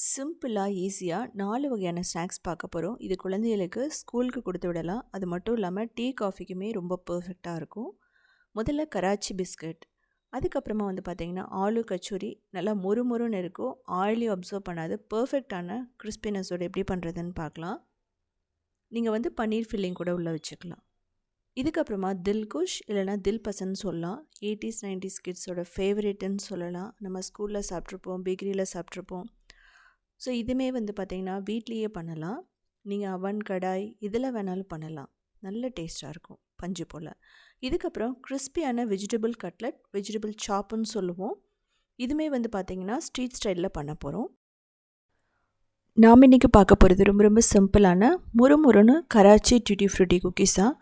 சிம்பிளாக ஈஸியாக 4 வகையான ஸ்நாக்ஸ் பார்க்க போகிறோம். இது குழந்தைகளுக்கு ஸ்கூலுக்கு கொடுத்து விடலாம். அது மட்டும் இல்லாமல் டீ, காஃபிக்குமே ரொம்ப பெர்ஃபெக்டாக இருக்கும். முதல்ல கராச்சி பிஸ்கட், அதுக்கப்புறமா வந்து பார்த்திங்கன்னா ஆலு கச்சோரி. நல்லா மொறுமொறுன்னு இருக்கும், ஆயிலையும் அப்சர்வ் பண்ணாது, பெர்ஃபெக்டான கிறிஸ்பினஸோடு எப்படி பண்ணுறதுன்னு பார்க்கலாம். நீங்கள் வந்து பன்னீர் ஃபில்லிங் கூட உள்ளே வச்சுக்கலாம். இதுக்கப்புறமா தில்குஷ் இல்லைனா தில் பசன்னு சொல்லலாம். 80s 90s கிட்ஸோட ஃபேவரேட்டுன்னு சொல்லலாம். நம்ம ஸ்கூலில் சாப்பிட்ருப்போம், பேக்கரியில் சாப்பிட்ருப்போம். ஸோ இதுவுமே வந்து பார்த்திங்கன்னா வீட்லேயே பண்ணலாம். நீங்கள் அவன், கடாய் இதில் வேணாலும் பண்ணலாம். நல்ல டேஸ்ட்டாக இருக்கும், பஞ்சு போல். இதுக்கப்புறம் கிறிஸ்பியான வெஜிடபிள் கட்லட், வெஜிடபிள் சாப்புன்னு சொல்லுவோம். இதுவுமே வந்து பார்த்திங்கன்னா ஸ்ட்ரீட் ஸ்டைலில் பண்ண போகிறோம். நாம் இன்றைக்கி பார்க்க போகிறது ரொம்ப ரொம்ப சிம்பிளான முறுமுறுன்னு கராச்சி டியூட்டி ஃப்ரூட்டி குக்கீஸ் தான்.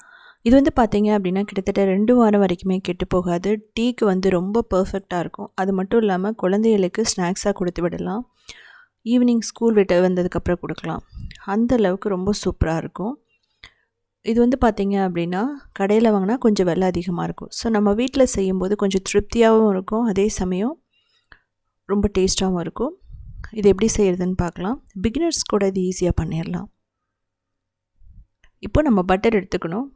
இது வந்து பார்த்திங்க அப்படின்னா கிட்டத்தட்ட 2 வாரம் வரைக்குமே கெட்டு போகாது. டீக்கு வந்து ரொம்ப பர்ஃபெக்டாக இருக்கும். அது மட்டும் இல்லாமல் குழந்தைகளுக்கு ஸ்நாக்ஸாக கொடுத்து விடலாம். ஈவினிங் ஸ்கூல் விட்டு வந்ததுக்கப்புறம் கொடுக்கலாம். அந்த அளவுக்கு ரொம்ப சூப்பராக இருக்கும். இது வந்து பார்த்திங்க அப்படின்னா கடையில் வாங்கினா கொஞ்சம் விலை அதிகமாக இருக்கும். ஸோ நம்ம வீட்டில் செய்யும்போது கொஞ்சம் திருப்தியாகவும் இருக்கும், அதே சமயம் ரொம்ப டேஸ்ட்டாகவும் இருக்கும். இது எப்படி செய்கிறதுன்னு பார்க்கலாம். பிகினர்ஸ் கூட இது ஈஸியாக பண்ணிடலாம். இப்போ நம்ம பட்டர் எடுத்துக்கணும்.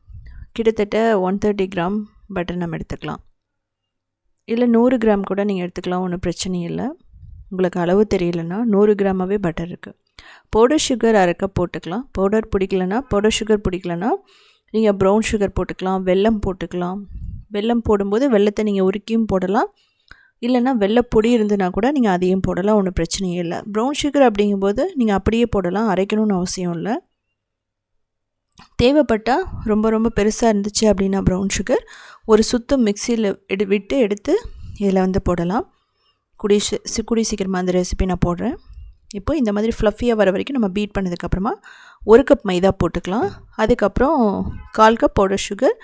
கிட்டத்தட்ட 130 கிராம் பட்டர் நம்ம எடுத்துக்கலாம். இல்லை 100 கிராம் கூட நீங்கள் எடுத்துக்கலாம், ஒன்றும் பிரச்சனை இல்லை. உங்களுக்கு அளவு தெரியலன்னா 100 கிராமாகவே பட்டர் இருக்குது. பவுடர் சுகர் 1/2 கப் போட்டுக்கலாம். பவுடர் பிடிக்கலனா, பவுடர் சுகர் பிடிக்கலனா நீங்கள் ப்ரௌன் சுகர் போட்டுக்கலாம், வெல்லம் போட்டுக்கலாம். வெல்லம் போடும்போது வெல்லத்தை நீங்கள் உருக்கியும் போடலாம், இல்லைனா வெல்லப்பொடி இருந்துன்னா கூட நீங்கள் அதையும் போடலாம், ஒன்றும் பிரச்சனையே இல்லை. ப்ரௌன் சுகர் அப்படிங்கும்போது நீங்கள் அப்படியே போடலாம், அரைக்கணும்னு அவசியம் இல்லை. தேவைப்பட்டால் ரொம்ப ரொம்ப பெருசாக இருந்துச்சு அப்படின்னா ப்ரௌன் சுகர் ஒரு சுத்து மிக்சியில் விட்டு எடுத்து இதில் வந்து போடலாம். கூடிய சீக்கிரமாக அந்த ரெசிபி நான் போடுறேன். இப்போ இந்த மாதிரி ஃப்ளஃபியாக வர வரைக்கும் நம்ம பீட் பண்ணதுக்கப்புறமா 1 கப் மைதா போட்டுக்கலாம். அதுக்கப்புறம் 1/4 cup powder sugar,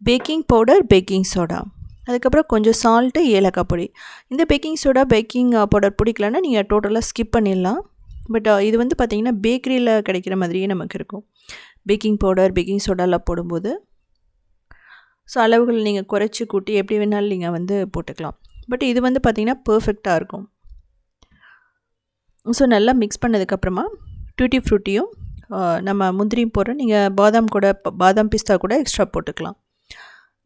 baking powder, baking soda, அதுக்கப்புறம் கொஞ்சம் சால்ட்டு, ஏலக்காய் பொடி. இந்த பேக்கிங் சோடா, பேக்கிங் பவுடர் பிடிக்கலன்னா நீங்கள் டோட்டலாக ஸ்கிப் பண்ணிடலாம். பட் இது வந்து பார்த்திங்கன்னா பேக்கரியில் கிடைக்கிற மாதிரியே நமக்கு இருக்கும், பேக்கிங் பவுடர், பேக்கிங் சோடாலாம் போடும்போது. ஸோ அளவுகள் நீங்கள் குறைச்சி கூட்டி எப்படி வேணாலும் நீங்கள் வந்து போட்டுக்கலாம். பட் இது வந்து பார்த்திங்கன்னா பர்ஃபெக்டாக இருக்கும். ஸோ நல்லா மிக்ஸ் பண்ணதுக்கப்புறமா டியூட்டி ஃப்ரூட்டியும் நம்ம முந்திரியும் போடுறோம். நீங்கள் பாதாம் பிஸ்தா கூட எக்ஸ்ட்ரா போட்டுக்கலாம்.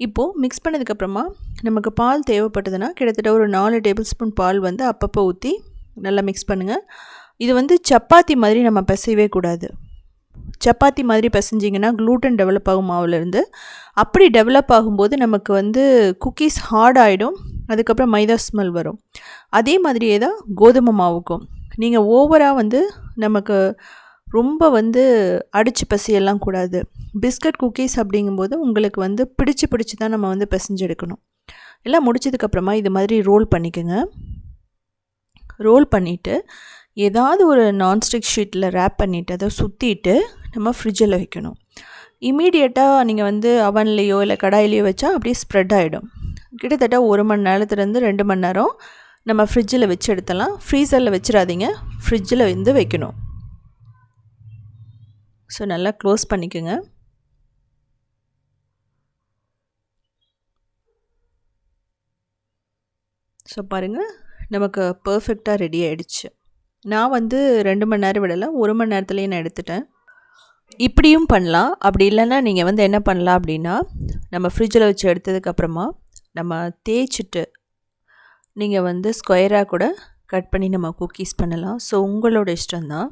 இப்போது மிக்ஸ் பண்ணதுக்கப்புறமா நமக்கு பால் தேவைப்பட்டதுன்னா கிட்டத்தட்ட ஒரு 4 டேபிள் ஸ்பூன் பால் வந்து அப்பப்போ ஊற்றி நல்லா மிக்ஸ் பண்ணுங்கள். இது வந்து சப்பாத்தி மாதிரி நம்ம பிசையவே கூடாது. சப்பாத்தி மாதிரி பிசைஞ்சிங்கன்னா க்ளூட்டன் டெவலப் ஆகும் மாவுலேருந்து. அப்படி டெவலப் ஆகும்போது நமக்கு வந்து குக்கீஸ் ஹார்ட் ஆகிடும், அதுக்கப்புறம் மைதா ஸ்மெல் வரும். அதே மாதிரியே தான் கோதுமை மாவுக்கும். நீங்கள் ஓவராக வந்து நமக்கு ரொம்ப வந்து அடித்து பிசையெல்லாம் கூடாது. பிஸ்கட் குக்கீஸ் அப்படிங்கும்போது உங்களுக்கு வந்து பிடிச்சி தான் நம்ம வந்து பிசைஞ்செடுக்கணும். எல்லாம் முடிச்சதுக்கப்புறமா இது மாதிரி ரோல் பண்ணிக்கோங்க. ரோல் பண்ணிவிட்டு ஏதாவது ஒரு நான்ஸ்டிக் ஷீட்டில் ரேப் பண்ணிவிட்டு அதை சுற்றிட்டு நம்ம ஃப்ரிட்ஜில் வைக்கணும். இமீடியட்டாக நீங்கள் வந்து அவன்லேயோ இல்லை கடாயிலையோ வச்சா அப்படியே ஸ்ப்ரெட் ஆகிடும். கிட்டத்தட்ட 1 மணி நேரத்துலேருந்து 2 மணி நேரம் நம்ம ஃப்ரிட்ஜில் வச்சு எடுத்தலாம். ஃப்ரீசரில் வச்சிடாதீங்க, ஃப்ரிட்ஜில் வந்து வைக்கணும். ஸோ நல்லா க்ளோஸ் பண்ணிக்கோங்க. ஸோ பாருங்கள், நமக்கு பர்ஃபெக்டாக ரெடி ஆகிடுச்சு. நான் வந்து 2 மணி நேரம் விடலை, 1 மணி நேரத்துலேயே நான் எடுத்துட்டேன். இப்படியும் பண்ணலாம். அப்படி இல்லைன்னா நீங்கள் வந்து என்ன பண்ணலாம் அப்படின்னா, நம்ம ஃப்ரிட்ஜில் வச்சு எடுத்ததுக்கப்புறமா நம்ம தேய்ச்சிட்டு நீங்கள் வந்து ஸ்கொயராக கூட கட் பண்ணி நம்ம குக்கீஸ் பண்ணலாம். ஸோ உங்களோட இஷ்டம்தான்.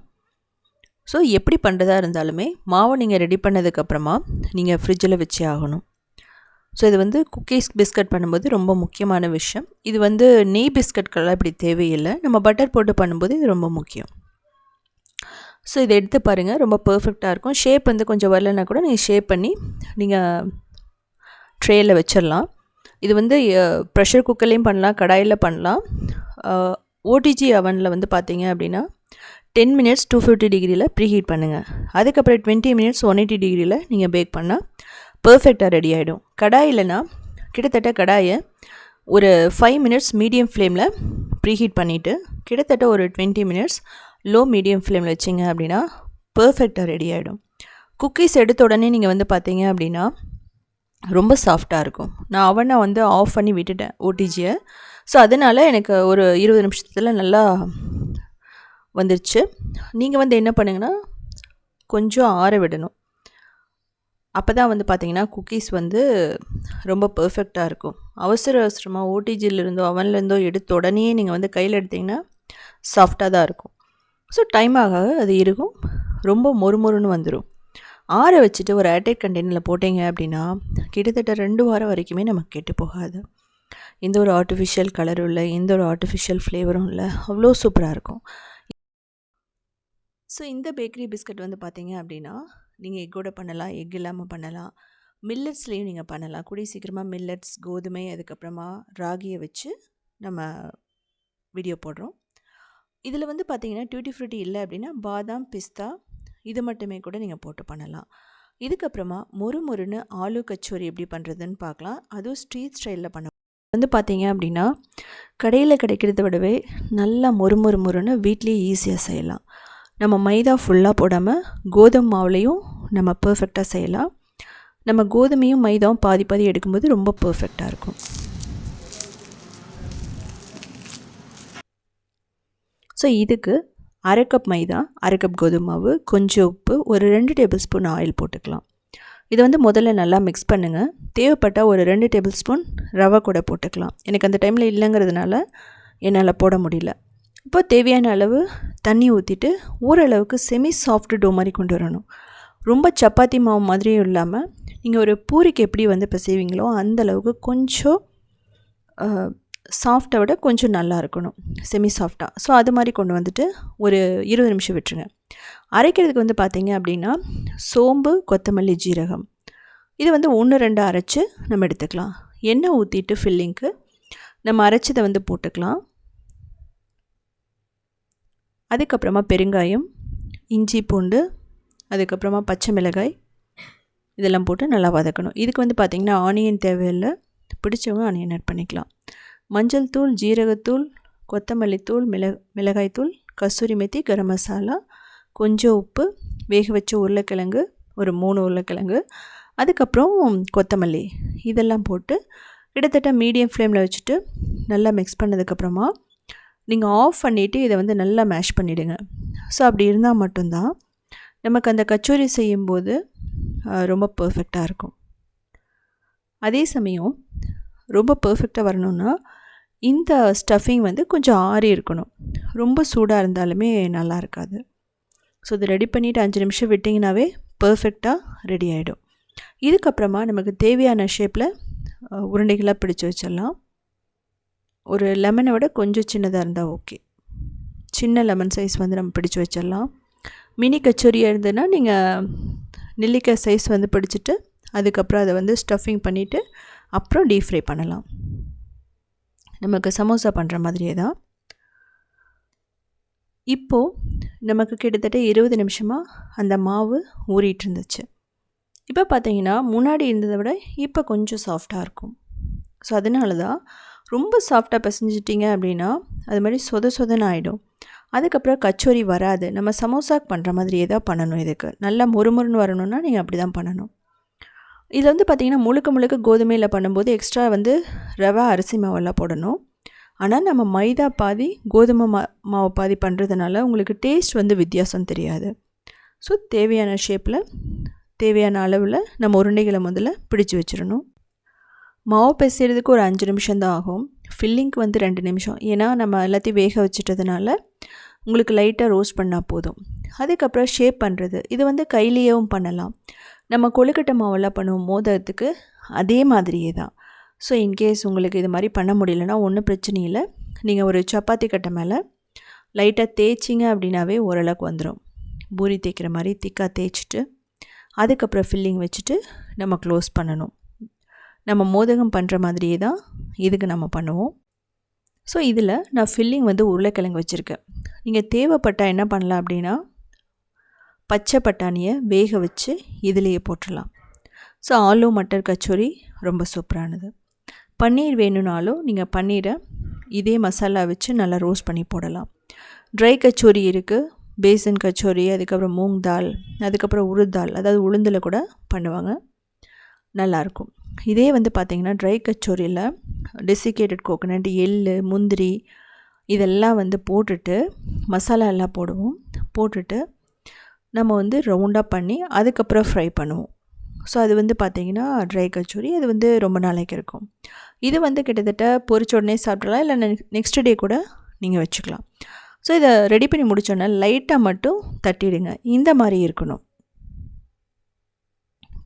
ஸோ எப்படி பண்ணுறதா இருந்தாலுமே மாவை நீங்கள் ரெடி பண்ணதுக்கப்புறமா நீங்கள் ஃப்ரிட்ஜில் வச்சே ஆகணும். ஸோ இது வந்து குக்கீஸ் பிஸ்கட் பண்ணும்போது ரொம்ப முக்கியமான விஷயம். இது வந்து நெய் பிஸ்கட்கள்லாம் இப்படி தேவையில்லை, நம்ம பட்டர் போட்டு பண்ணும்போது இது ரொம்ப முக்கியம். ஸோ இதை எடுத்து பாருங்கள், ரொம்ப பர்ஃபெக்டாக இருக்கும். ஷேப் வந்து கொஞ்சம் வரலன்னா கூட நீங்கள் ஷேப் பண்ணி நீங்கள் ட்ரேயில் வச்சிடலாம். இது வந்து ப்ரெஷர் குக்கர்லேயும் பண்ணலாம், கடாயில் பண்ணலாம். ஓடிஜி அவனில் வந்து பார்த்தீங்க அப்படின்னா 10 மினிட்ஸ் 250 டிகிரியில் ப்ரீஹீட் பண்ணுங்கள். அதுக்கப்புறம் 20 மினிட்ஸ் 180 டிகிரியில் நீங்கள் பேக் பண்ணால் பர்ஃபெக்டாக ரெடி ஆகிடும். கடாயில்னா கிட்டத்தட்ட கடாயை ஒரு 5 மினிட்ஸ் மீடியம் ஃப்ளேமில் ப்ரீஹீட் பண்ணிவிட்டு கிட்டத்தட்ட ஒரு 20 மினிட்ஸ் லோ மீடியம் ஃப்ளேமில் வச்சிங்க அப்படின்னா பர்ஃபெக்டாக ரெடி ஆகிடும். குக்கீஸ் எடுத்த உடனே நீங்கள் வந்து பார்த்தீங்க அப்படின்னா ரொம்ப சாஃப்டாக இருக்கும். நான் அவனை வந்து ஆஃப் பண்ணி விட்டுட்டேன் ஓடிஜியை. ஸோ அதனால் எனக்கு ஒரு 20 நிமிஷத்தில் நல்லா வந்துருச்சு. நீங்கள் வந்து என்ன பண்ணுங்கன்னா கொஞ்சம் ஆற விடணும். அப்போ தான் வந்து பார்த்திங்கன்னா குக்கீஸ் வந்து ரொம்ப பர்ஃபெக்டாக இருக்கும். அவசரமாக ஓடிஜிலேருந்தோ அவன்லேருந்தோ எடுத்த உடனே நீங்கள் வந்து கையில் எடுத்திங்கன்னா சாஃப்டாக தான் இருக்கும். ஸோ டைம் ஆக அது இருக்கும், ரொம்ப மொறுமொறுன்னு வந்துடும். ஆற வச்சுட்டு ஒரு ஏர்டைட் கண்டெய்னரில் போட்டிங்க அப்படின்னா கிட்டத்தட்ட 2 வாரம் வரைக்குமே நமக்கு கெட்டு போகாது. எந்த ஒரு ஆர்டிஃபிஷியல் கலரும் இல்லை, எந்த ஒரு ஆர்டிஃபிஷியல் ஃப்ளேவரும் இல்லை, அவ்வளோ சூப்பராக இருக்கும். ஸோ இந்த பேக்கரி பிஸ்கட் வந்து பார்த்திங்க அப்படின்னா நீங்கள் எக்கோட பண்ணலாம், எக் இல்லாமல் பண்ணலாம், மில்லட்ஸ்லேயும் நீங்கள் பண்ணலாம். கூடிய சீக்கிரமாக மில்லட்ஸ், கோதுமை, அதுக்கப்புறமா ராகியை வச்சு நம்ம வீடியோ போடுறோம். இதில் வந்து பார்த்திங்கன்னா டியூட்டி ஃப்ரூட்டி இல்லை அப்படின்னா பாதாம், பிஸ்தா இது மட்டுமே கூட நீங்கள் போட்டு பண்ணலாம். இதுக்கப்புறமா மொறுமொறுன்னு ஆலு கச்சோரி எப்படி பண்ணுறதுன்னு பார்க்கலாம். அதுவும் ஸ்ட்ரீட் ஸ்டைலில் பண்ண வந்து பார்த்திங்க அப்படின்னா கடையில் கிடைக்கிறத விடவே நல்லா மொறுமொறுன்னு வீட்லேயே ஈஸியாக செய்யலாம். நம்ம மைதா ஃபுல்லாக போடாமல் கோதுமை மாவுலேயும் நம்ம பர்ஃபெக்டாக செய்யலாம். நம்ம கோதுமையும் மைதாவும் பாதி பாதி எடுக்கும்போது ரொம்ப பர்ஃபெக்டாக இருக்கும். ஸோ இதுக்கு 1/2 கப் மைதா, 1/2 கப் கோதுமை மாவு, கொஞ்சம் உப்பு, ஒரு 2 டேபிள் ஸ்பூன் ஆயில் போட்டுக்கலாம். இதை வந்து முதல்ல நல்லா மிக்ஸ் பண்ணுங்கள். தேவைப்பட்டால் ஒரு 2 டேபிள் ஸ்பூன் ரவை கூட போட்டுக்கலாம். எனக்கு அந்த டைமில் இல்லைங்கிறதுனால என்னால் போட முடியல. இப்போ தேவையான அளவு தண்ணி ஊற்றிட்டு ஓரளவுக்கு செமி சாஃப்ட் டோ மாதிரி கொண்டு வரணும். ரொம்ப சப்பாத்தி மாவு மாதிரியும் இல்லாமல் நீங்கள் ஒரு பூரிக்கு எப்படி வந்து பிசைவீங்களோ அந்தளவுக்கு கொஞ்சம் சாஃப்டை விட கொஞ்சம் நல்லா இருக்கணும், செமி சாஃப்டாக. ஸோ அது மாதிரி கொண்டு வந்துட்டு ஒரு 20 நிமிஷம் விட்டுருங்க. அரைக்கிறதுக்கு வந்து பார்த்திங்க அப்படின்னா சோம்பு, கொத்தமல்லி, ஜீரகம் இது வந்து 1-2 அரைச்சி நம்ம எடுத்துக்கலாம். எண்ணெய் ஊற்றிட்டு ஃபில்லிங்க்கு நம்ம அரைச்சதை வந்து போட்டுக்கலாம். அதுக்கப்புறமா பெருங்காயம், இஞ்சி, பூண்டு, அதுக்கப்புறமா பச்சை மிளகாய் இதெல்லாம் போட்டு நல்லா வதக்கணும். இதுக்கு வந்து பார்த்திங்கன்னா ஆனியன் தேவையில்லை, பிடிச்சவங்க ஆனியன் ஆட் பண்ணிக்கலாம். மஞ்சள் தூள், ஜீரகத்தூள், கொத்தமல்லி தூள், மிளகாய்த்தூள், கஸ்தூரி மெத்தி, கரம் மசாலா, கொஞ்சம் உப்பு, வேக வச்ச உருளைக்கிழங்கு ஒரு 3 உருளைக்கிழங்கு, அதுக்கப்புறம் கொத்தமல்லி இதெல்லாம் போட்டு கிட்டத்தட்ட மீடியம் ஃப்ளேமில் வச்சுட்டு நல்லா மிக்ஸ் பண்ணதுக்கப்புறமா நீங்கள் ஆஃப் பண்ணிவிட்டு இதை வந்து நல்லா மேஷ் பண்ணிவிடுங்க. ஸோ அப்படி இருந்தால் மட்டும்தான் நமக்கு அந்த கச்சோரி செய்யும்போது ரொம்ப பர்ஃபெக்டாக இருக்கும். அதே சமயம் ரொம்ப பர்ஃபெக்டாக வரணுன்னா இந்த ஸ்டஃபிங் வந்து கொஞ்சம் ஆறி இருக்கணும். ரொம்ப சூடாக இருந்தாலுமே நல்லா இருக்காது. ஸோ இதை ரெடி பண்ணிவிட்டு 5 நிமிஷம் விட்டிங்கனாவே பர்ஃபெக்டாக ரெடி ஆகிடும். இதுக்கப்புறமா நமக்கு தேவையான ஷேப்பில் உருண்டைகளாக பிடிச்சி வச்சிடலாம். ஒரு லெமனை விட கொஞ்சம் சின்னதாக இருந்தால் ஓகே. சின்ன லெமன் சைஸ் வந்து நம்ம பிடிச்சி வச்சிடலாம். மினி கச்சோரியாக இருந்ததுன்னா நீங்கள் நெல்லிக்காய் சைஸ் வந்து பிடிச்சிட்டு அதுக்கப்புறம் அதை வந்து ஸ்டஃபிங் பண்ணிவிட்டு அப்புறம் டீப் ஃப்ரை பண்ணலாம். நமக்கு சமோசா பண்ணுற மாதிரியே தான். இப்போது நமக்கு கிட்டத்தட்ட 20 நிமிஷமாக அந்த மாவு ஊறிட்டு இருந்துச்சு. இப்போ பார்த்தீங்கன்னா முன்னாடி இருந்ததை விட இப்போ கொஞ்சம் சாஃப்டாக இருக்கும். ஸோ அதனால தான் ரொம்ப சாஃப்டாக பிசைஞ்சிட்டிங்க அப்படின்னா அது மாதிரி சொதன்னு ஆகிடும். அதுக்கப்புறம் கச்சோரி வராது. நம்ம சமோசாக்கு பண்ணுற மாதிரியே தான் பண்ணணும். இதுக்கு நல்லா மொறுமொறுன்னு வரணும்னா நீங்கள் அப்படி தான் பண்ணணும். இதில் வந்து பார்த்திங்கன்னா முழுக்க கோதுமையில் பண்ணும்போது எக்ஸ்ட்ரா வந்து ரவை, அரிசி மாவெல்லாம் போடணும். ஆனால் நம்ம மைதா பாதி கோதுமை மாவு பாதி பண்ணுறதுனால உங்களுக்கு டேஸ்ட் வந்து வித்தியாசம் தெரியாது. ஸோ தேவையான ஷேப்பில் தேவையான அளவில் நம்ம உருண்டைகளை முதல்ல பிடிச்சி வச்சிடணும். மாவு பிசைறதுக்கு ஒரு 5 நிமிஷம் தான் ஆகும். ஃபில்லிங்க்கு வந்து 2 நிமிஷம். ஏன்னா நம்ம எல்லாத்தையும் வேக வச்சுட்டதுனால உங்களுக்கு லைட்டாக ரோஸ்ட் பண்ணால் போதும். அதுக்கப்புறம் ஷேப் பண்ணுறது இது வந்து கையிலேயும் பண்ணலாம். நம்ம கொழுக்கட்டை மாவெல்லாம் பண்ணுவோம் மோதகத்துக்கு, அதே மாதிரியே தான். ஸோ இன்கேஸ் உங்களுக்கு இது மாதிரி பண்ண முடியலன்னா ஒன்றும் பிரச்சனை இல்லை. நீங்கள் ஒரு சப்பாத்தி கட்டை மேலே லைட்டாக தேய்ச்சிங்க அப்படின்னாவே ஓரளவுக்கு வந்துடும். பூரி தேய்க்கிற மாதிரி திக்காக தேய்ச்சிட்டு அதுக்கப்புறம் ஃபில்லிங் வச்சுட்டு நம்ம க்ளோஸ் பண்ணணும். நம்ம மோதகம் பண்ணுற மாதிரியே தான் இதுக்கு நம்ம பண்ணுவோம். ஸோ இதில் நான் ஃபில்லிங் வந்து உருளைக்கிழங்கு வச்சுருக்கேன். நீங்கள் தேவைப்பட்டால் என்ன பண்ணலாம் அப்படின்னா பச்சை பட்டாணியை வேக வச்சு இதிலேயே போட்டுடலாம். ஸோ ஆலு மட்டர் கச்சோரி ரொம்ப சூப்பரானது. பன்னீர் வேணும்னாலும் நீங்கள் பன்னீரை இதே மசாலா வச்சு நல்லா ரோஸ்ட் பண்ணி போடலாம். ட்ரை கச்சோரி இருக்குது, பேசன் கச்சோரி, அதுக்கப்புறம் மூங் தால், அதுக்கப்புறம் உருதால், அதாவது உளுந்தில் கூட பண்ணுவாங்க, நல்லாயிருக்கும். இதே வந்து பார்த்திங்கன்னா ட்ரை கச்சோரியில் டெசிகேட்டட் கோகோனட், எள், முந்திரி இதெல்லாம் வந்து போட்டுட்டு மசாலா எல்லாம் போடுவோம். போட்டுட்டு நம்ம வந்து ரவுண்டாக பண்ணி அதுக்கப்புறம் ஃப்ரை பண்ணுவோம். ஸோ அது வந்து பார்த்திங்கன்னா ட்ரை கச்சோரி. அது வந்து ரொம்ப நாளைக்கு இருக்கும். இது வந்து கிட்டத்தட்ட பொரிச்ச உடனே சாப்பிட்றலாம், இல்லை நெக்ஸ்ட் டே கூட நீங்கள் வச்சுக்கலாம். ஸோ இதை ரெடி பண்ணி முடித்தோன்னே லைட்டாக மட்டும் தட்டிடுங்க. இந்த மாதிரி இருக்கணும்.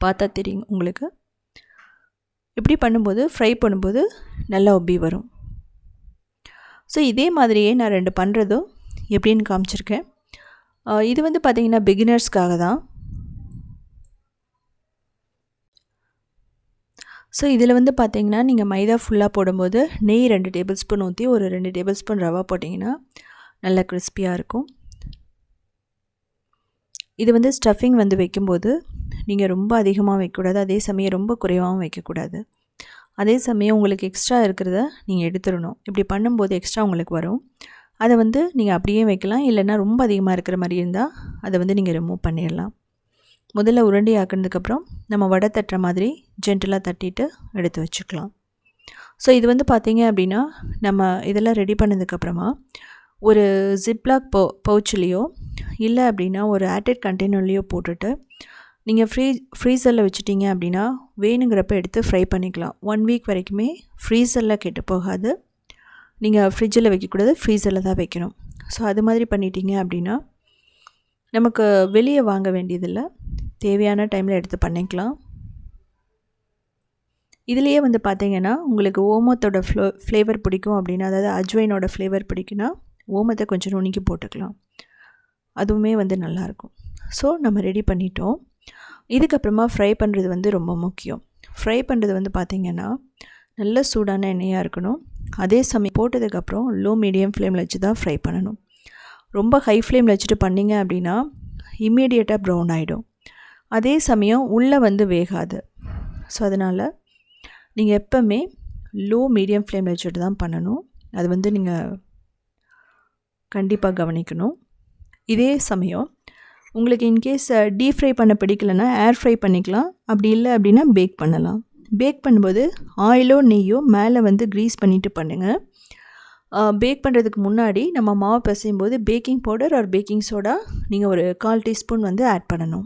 பார்த்தா தெரியும் உங்களுக்கு. இப்படி பண்ணும்போது ஃப்ரை பண்ணும்போது நல்லா உப்பி வரும். ஸோ இதே மாதிரியே நான் 2 பண்ணுறதும் எப்படின்னு காமிச்சிருக்கேன். இது வந்து பார்த்திங்கன்னா பிகினர்ஸ்க்காக தான். ஸோ இதில் வந்து பார்த்திங்கன்னா நீங்கள் மைதா ஃபுல்லாக போடும்போது நெய் 2 டேபிள் ஸ்பூன் ஊற்றி ஒரு 2 டேபிள் ஸ்பூன் ரவா போட்டிங்கன்னா நல்லா கிறிஸ்பியாக இருக்கும். இது வந்து ஸ்டஃபிங் வந்து வைக்கும்போது நீங்கள் ரொம்ப அதிகமாக வைக்கக்கூடாது, அதே சமயம் ரொம்ப குறைவாகவும் வைக்கக்கூடாது. அதே சமயம் உங்களுக்கு எக்ஸ்ட்ரா இருக்கிறத நீங்கள் எடுத்துடணும். இப்படி பண்ணும்போது எக்ஸ்ட்ரா உங்களுக்கு வரும். அதை வந்து நீங்கள் அப்படியே வைக்கலாம், இல்லைன்னா ரொம்ப அதிகமாக இருக்கிற மாதிரி இருந்தால் அதை வந்து நீங்கள் ரிமூவ் பண்ணிடலாம். முதல்ல உருண்டை ஆக்கினதுக்கப்புறம் நம்ம வடை தட்டுற மாதிரி ஜென்டலாக தட்டிட்டு எடுத்து வச்சுக்கலாம். ஸோ இது வந்து பார்த்திங்க அப்படின்னா நம்ம இதெல்லாம் ரெடி பண்ணதுக்கப்புறமா ஒரு ஜிப்லாக் பவுச்லேயோ இல்லை அப்படின்னா ஒரு ஏர்டைட் கண்டெய்னர்லேயோ போட்டுட்டு நீங்கள் ஃப்ரீசரில் வச்சுட்டிங்க அப்படின்னா வேணுங்கிறப்ப எடுத்து ஃப்ரை பண்ணிக்கலாம். 1 வீக் வரைக்குமே ஃப்ரீசரில் கெட்டு போகாது. நீங்கள் ஃப்ரிட்ஜில் வைக்கக்கூடாது, ஃப்ரீசரில் தான் வைக்கணும். ஸோ அது மாதிரி பண்ணிட்டீங்க அப்படின்னா நமக்கு வெளியே வாங்க வேண்டியதில்லை, தேவையான டைமில் எடுத்து பண்ணிக்கலாம். இதுலேயே வந்து பார்த்திங்கன்னா உங்களுக்கு ஓமத்தோட ஃப்ளேவர் பிடிக்கும் அப்படின்னா, அதாவது அஜ்வைனோட ஃப்ளேவர் பிடிக்குன்னா ஓமத்தை கொஞ்சம் நுணுக்கி போட்டுக்கலாம். அதுவுமே வந்து நல்லாயிருக்கும். ஸோ நம்ம ரெடி பண்ணிட்டோம். இதுக்கப்புறமா ஃப்ரை பண்ணுறது வந்து ரொம்ப முக்கியம். ஃப்ரை பண்ணுறது வந்து பார்த்திங்கன்னா நல்ல சூடான எண்ணெயாக இருக்கணும். அதே சமயம் போட்டதுக்கப்புறம் லோ மீடியம் ஃப்ளேமில் வச்சு தான் ஃப்ரை பண்ணணும். ரொம்ப ஹை ஃப்ளேமில் வச்சுட்டு பண்ணிங்க அப்படின்னா இம்மீடியட்டாக ப்ரௌன் ஆகிடும். அதே சமயம் உள்ளே வந்து வேகாது. ஸோ அதனால் நீங்கள் எப்போவுமே லோ மீடியம் ஃப்ளேமில் வச்சுட்டு தான் பண்ணணும். அது வந்து நீங்கள் கண்டிப்பாக கவனிக்கணும். இதே சமயம் உங்களுக்கு இன்கேஸ் டீப் ஃப்ரை பண்ண பிடிக்கலைன்னா ஏர் ஃப்ரை பண்ணிக்கலாம். அப்படி இல்லை அப்படின்னா பேக் பண்ணலாம். பேக் பண்ணும்போது ஆயிலோ நெய்யோ மேலே வந்து க்ரீஸ் பண்ணிவிட்டு பண்ணுங்கள். பேக் பண்ணுறதுக்கு முன்னாடி நம்ம மாவு பிசையும் போது baking powder R baking soda நீங்கள் ஒரு 1/4 டீஸ்பூன் வந்து ஆட் பண்ணணும்.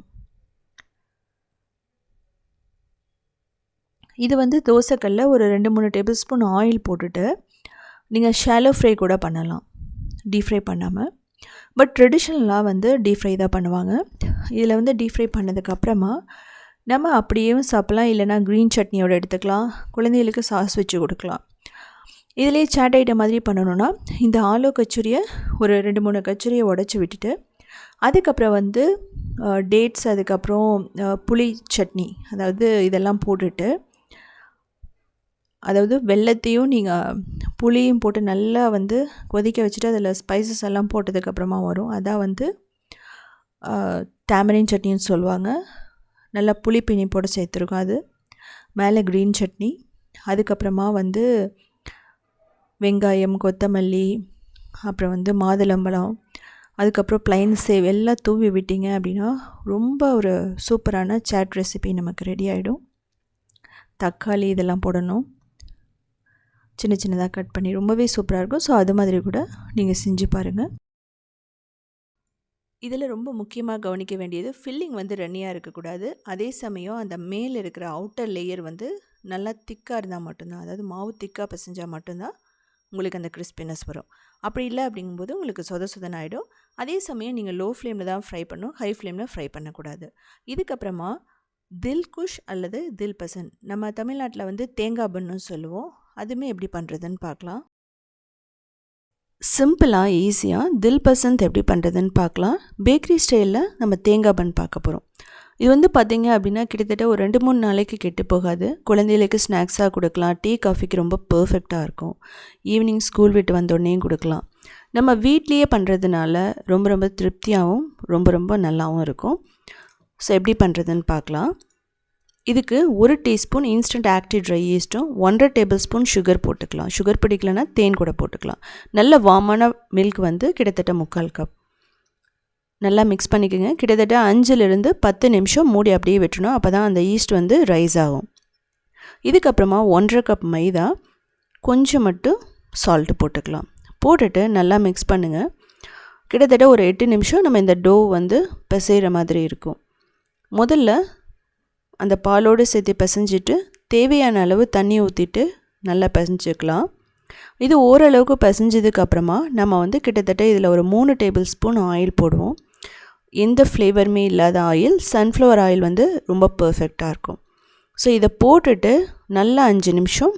இது வந்து தோசைக்கல்ல ஒரு 2-3 டேபிள் ஸ்பூன் ஆயில் போட்டுட்டு நீங்கள் ஷாலோ ஃப்ரை கூட பண்ணலாம், டீப் ஃப்ரை பண்ணாமல். பட் ட்ரெடிஷ்னலாக வந்து டீப் ஃப்ரை தான் பண்ணுவாங்க. இதில் வந்து டீப் ஃப்ரை பண்ணதுக்கப்புறமா நம்ம அப்படியேவும் சாப்பிட்லாம், இல்லைனா க்ரீன் சட்னியோடு எடுத்துக்கலாம், குழந்தைகளுக்கு சாஸ் வச்சு கொடுக்கலாம். இதிலே சாட் ஐட்டம் மாதிரி பண்ணணுன்னா இந்த ஆலு கச்சூரியை ஒரு 2-3 கச்சூரியை உடச்சி விட்டுட்டு அதுக்கப்புறம் வந்து டேட்ஸ், அதுக்கப்புறம் புளி சட்னி, அதாவது இதெல்லாம் போட்டுட்டு, அதாவது வெல்லத்தையும் நீங்கள் புளியும் போட்டு நல்லா வந்து கொதிக்க வச்சுட்டு அதில் ஸ்பைசஸ் எல்லாம் போட்டதுக்கப்புறமா வரும். அதான் வந்து டேமரின் சட்னின்னு சொல்லுவாங்க. நல்லா புளி பிணைப்போடு சேர்த்துருக்கோம். அது மேலே க்ரீன் சட்னி, அதுக்கப்புறமா வந்து வெங்காயம், கொத்தமல்லி, அப்புறம் வந்து மாதுளம்பழம், அதுக்கப்புறம் ப்ளைன் சேவ் எல்லாம் தூவி விட்டிங்க அப்படின்னா ரொம்ப ஒரு சூப்பரான சாட் ரெசிபி நமக்கு ரெடி ஆகிடும். தக்காளி இதெல்லாம் போடணும், சின்ன சின்னதாக கட் பண்ணி, ரொம்பவே சூப்பராக இருக்கும். ஸோ அது மாதிரி கூட நீங்கள் செஞ்சு பாருங்கள். இதில் ரொம்ப முக்கியமாக கவனிக்க வேண்டியது ஃபில்லிங் வந்து ரன்னியாக இருக்கக்கூடாது. அதே சமயம் அந்த மேலே இருக்கிற அவுட்டர் லேயர் வந்து நல்லா திக்காக இருந்தால் மட்டும்தான், அதாவது மாவு திக்காக பிசைஞ்சால் மட்டும்தான் உங்களுக்கு அந்த கிறிஸ்பினஸ் வரும். அப்படி இல்லை அப்படிங்கும்போது உங்களுக்கு சொதன்னு ஆகிடும். அதே சமயம் நீங்கள் லோ ஃப்ளேமில் தான் ஃப்ரை பண்ணணும், ஹை ஃப்ளேமில் ஃப்ரை பண்ணக்கூடாது. இதுக்கப்புறமா தில்குஷ் அல்லது தில்பசன், நம்ம தமிழ்நாட்டில் வந்து தேங்காய் பன்னு சொல்லுவோம். அதுவுமே எப்படி பண்ணுறதுன்னு பார்க்கலாம். சிம்பிளாக ஈஸியாக தில்பசந்த் எப்படி பண்ணுறதுன்னு பார்க்கலாம். பேக்கரி ஸ்டைலில் நம்ம தேங்காய் பன் பார்க்க போகிறோம். இது வந்து பார்த்திங்க அப்படின்னா கிட்டத்தட்ட ஒரு 2-3 நாளைக்கு கெட்டு போகாது. குழந்தைகளுக்கு ஸ்நாக்ஸாக கொடுக்கலாம், டீ காஃபிக்கு ரொம்ப பர்ஃபெக்டாக இருக்கும். ஈவினிங் ஸ்கூல் விட்டு வந்தோடனேயும் கொடுக்கலாம். நம்ம வீட்லேயே பண்ணுறதுனால ரொம்ப ரொம்ப திருப்தியாகவும் ரொம்ப நல்லாவும் இருக்கும். ஸோ எப்படி பண்ணுறதுன்னு பார்க்கலாம். இதுக்கு 1 டீஸ்பூன் இன்ஸ்டன்ட் ஆக்டிவ் ட்ரை ஈஸ்ட்டும் 1.5 டேபிள் ஸ்பூன் சுகர் போட்டுக்கலாம். சுகர் பிடிக்கலன்னா தேன் கூட போட்டுக்கலாம். நல்ல வார்மான மில்க் வந்து கிட்டத்தட்ட 3/4 கப் நல்லா மிக்ஸ் பண்ணிக்கோங்க. கிட்டத்தட்ட 5லிருந்து 10 நிமிஷம் மூடி அப்படியே விட்டுணும். அப்போ தான் அந்த ஈஸ்ட் வந்து ரைஸ் ஆகும். இதுக்கப்புறமா 1.5 கப் மைதா, கொஞ்சம் மட்டும் சால்ட்டு போட்டுக்கலாம். போட்டுட்டு நல்லா மிக்ஸ் பண்ணுங்கள். கிட்டத்தட்ட ஒரு 8 நிமிஷம் நம்ம இந்த டோ வந்து பிசைகிற மாதிரி இருக்கும். முதல்ல அந்த பாலோடு சேர்த்து பிசைஞ்சிட்டு தேவையான அளவு தண்ணி ஊற்றிட்டு நல்லா பிசைஞ்சிக்கலாம். இது ஓரளவுக்கு பிசைஞ்சதுக்கப்புறமா நம்ம வந்து கிட்டத்தட்ட இதில் ஒரு 3 டேபிள் ஸ்பூன் ஆயில் போடுவோம். எந்த ஃப்ளேவருமே இல்லாத ஆயில், சன்ஃப்ளவர் ஆயில் வந்து ரொம்ப பர்ஃபெக்டாக இருக்கும். ஸோ இதை போட்டுட்டு நல்லா 5 நிமிஷம்